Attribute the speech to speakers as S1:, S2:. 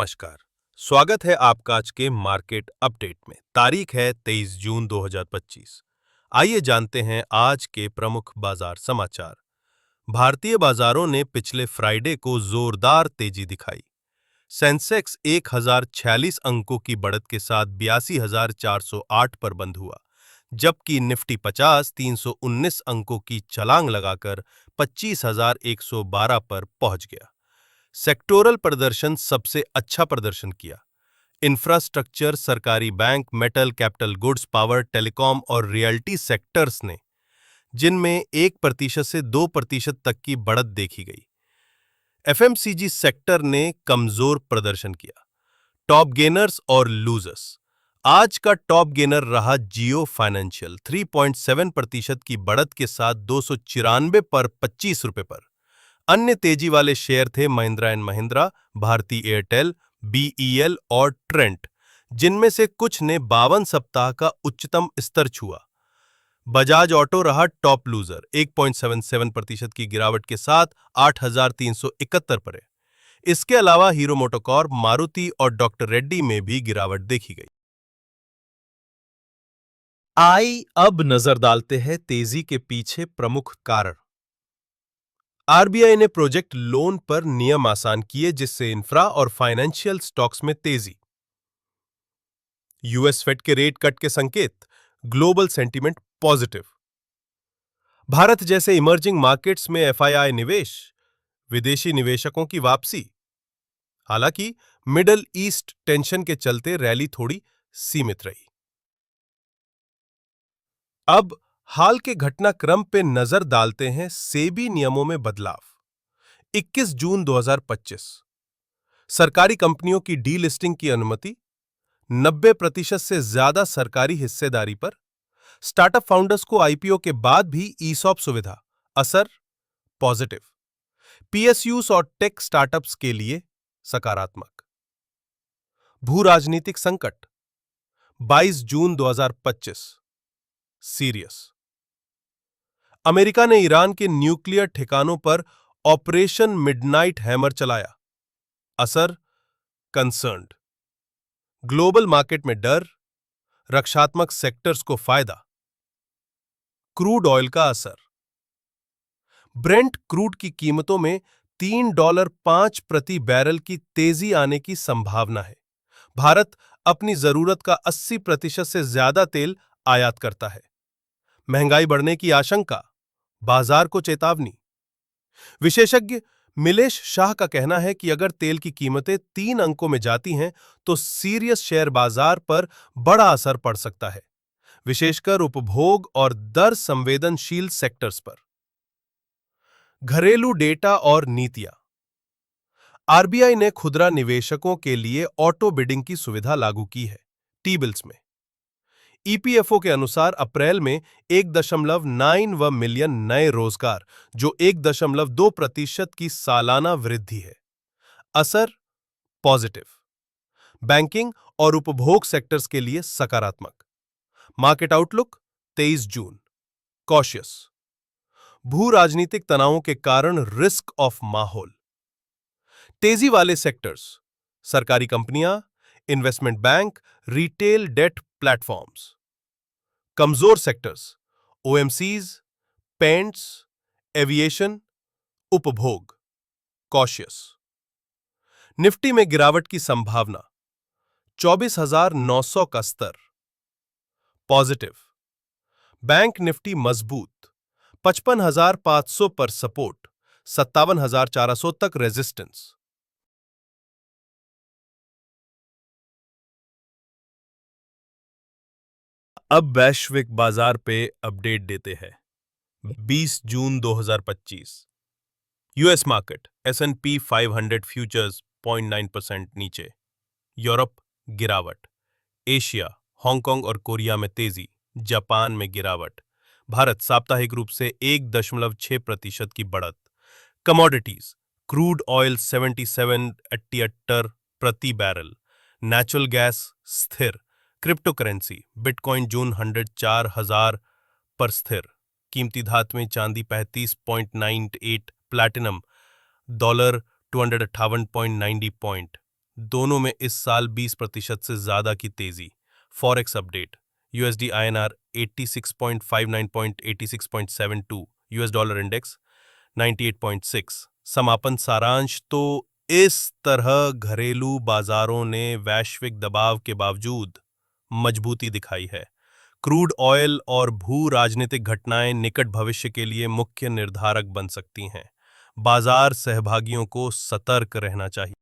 S1: नमस्कार। स्वागत है आपका आज के मार्केट अपडेट में। तारीख है 23 जून 2025। आइए जानते हैं आज के प्रमुख बाजार समाचार। भारतीय बाजारों ने पिछले फ्राइडे को जोरदार तेजी दिखाई। सेंसेक्स 1046 अंकों की बढ़त के साथ 82,408 पर बंद हुआ, जबकि निफ्टी 50 319 अंकों की छलांग लगाकर 25,112 पर पहुंच गया। सेक्टोरल प्रदर्शन सबसे अच्छा प्रदर्शन किया। इंफ्रास्ट्रक्चर, सरकारी bank, metal, capital goods, power, telecom और रियल्टी सेक्टर्स ने, जिनमें 1% से 2% तक की बढ़त देखी गई। एफएमसीजी सेक्टर ने कमजोर प्रदर्शन किया। टॉप गेनर्स और लूजर्स। आज का टॉप गेनर रहा जियो फाइनेंशियल 3.7% की बढ़त के साथ 294 पर 25 रुपए पर। अन्य तेजी वाले शेयर थे महिंद्रा एंड महिंद्रा, भारती एयरटेल, बीईएल और ट्रेंट, जिनमें से कुछ ने 52 सप्ताह का उच्चतम स्तर छुआ। बजाज ऑटो रहा टॉप लूजर, 1.77% की गिरावट के साथ 8,371 पर है। इसके अलावा हीरो मोटोकॉर्प, मारुति और डॉक्टर रेड्डी में भी गिरावट देखी गई। अब नजर डालते हैं तेजी के पीछे प्रमुख कारण। आरबीआई ने प्रोजेक्ट लोन पर नियम आसान किए, जिससे इंफ्रा और फाइनेंशियल स्टॉक्स में तेजी। यूएस फेड के रेट कट के संकेत, ग्लोबल सेंटीमेंट पॉजिटिव। भारत जैसे इमर्जिंग मार्केट्स में एफआईआई निवेश, विदेशी निवेशकों की वापसी। हालांकि मिडल ईस्ट टेंशन के चलते रैली थोड़ी सीमित रही। अब हाल के घटनाक्रम पे नजर डालते हैं। सेबी नियमों में बदलाव। 21 जून 2025 सरकारी कंपनियों की डीलिस्टिंग की अनुमति। 90% से ज्यादा सरकारी हिस्सेदारी पर। स्टार्टअप फाउंडर्स को आईपीओ के बाद भी ईसॉप सुविधा। असर पॉजिटिव। पीएसयूज और टेक स्टार्टअप्स के लिए सकारात्मक। भू राजनीतिक संकट। 22 जून 2025 सीरियस। अमेरिका ने ईरान के न्यूक्लियर ठिकानों पर ऑपरेशन मिडनाइट हैमर चलाया। असर कंसर्न्ड। ग्लोबल मार्केट में डर, रक्षात्मक सेक्टर्स को फायदा। क्रूड ऑयल का असर। ब्रेंट क्रूड की कीमतों में $3.05 प्रति बैरल की तेजी आने की संभावना है। भारत अपनी जरूरत का 80% से ज्यादा तेल आयात करता है। महंगाई बढ़ने की आशंका, बाजार को चेतावनी। विशेषज्ञ मिलेश शाह का कहना है कि अगर तेल की कीमतें 3 अंकों में जाती हैं तो सीरियस शेयर बाजार पर बड़ा असर पड़ सकता है, विशेषकर उपभोग और दर संवेदनशील सेक्टर्स पर। घरेलू डेटा और नीतियां। आरबीआई ने खुदरा निवेशकों के लिए ऑटो बिडिंग की सुविधा लागू की है, टी-बिल्स में। ईपीएफओ के अनुसार अप्रैल में 1.9 मिलियन नए रोजगार, जो 1.2% की सालाना वृद्धि है। असर पॉजिटिव। बैंकिंग और उपभोग सेक्टर्स के लिए सकारात्मक। मार्केट आउटलुक 23 जून कॉशियस। भू राजनीतिक तनावों के कारण रिस्क ऑफ माहौल। तेजी वाले सेक्टर्स, सरकारी कंपनियां, investment bank, retail debt platforms. कमजोर सेक्टर्स, ओएमसीज, पेंट्स, एविएशन, उपभोग, कॉशियस। निफ्टी में गिरावट की संभावना, 24,900 का स्तर, पॉजिटिव। बैंक निफ्टी मजबूत, 55,500 पर सपोर्ट, 57,400 तक रेजिस्टेंस। अब वैश्विक बाजार पे अपडेट देते हैं। 20 जून 2025 यूएस मार्केट, S&P 500 फ्यूचर्स 0.9% नीचे। यूरोप गिरावट। एशिया, हांगकांग और कोरिया में तेजी, जापान में गिरावट। भारत साप्ताहिक रूप से 1.6% की बढ़त। कमोडिटीज, क्रूड ऑयल 77.78 प्रति बैरल, नेचुरल गैस स्थिर। क्रिप्टो करेंसी, बिटकॉइन जून 104,000 पर स्थिर। कीमती धातुएं, चांदी 35.98, प्लैटिनम $258.90 पॉइंट, दोनों में इस साल 20% से ज्यादा की तेजी। Forex update. USD INR 86.59.86.72, US dollar index 98.6। समापन सारांश। तो इस तरह घरेलू बाजारों ने वैश्विक दबाव के बावजूद मजबूती दिखाई है। क्रूड ऑयल और भू राजनीतिक घटनाएं निकट भविष्य के लिए मुख्य निर्धारक बन सकती हैं। बाजार सहभागियों को सतर्क रहना चाहिए।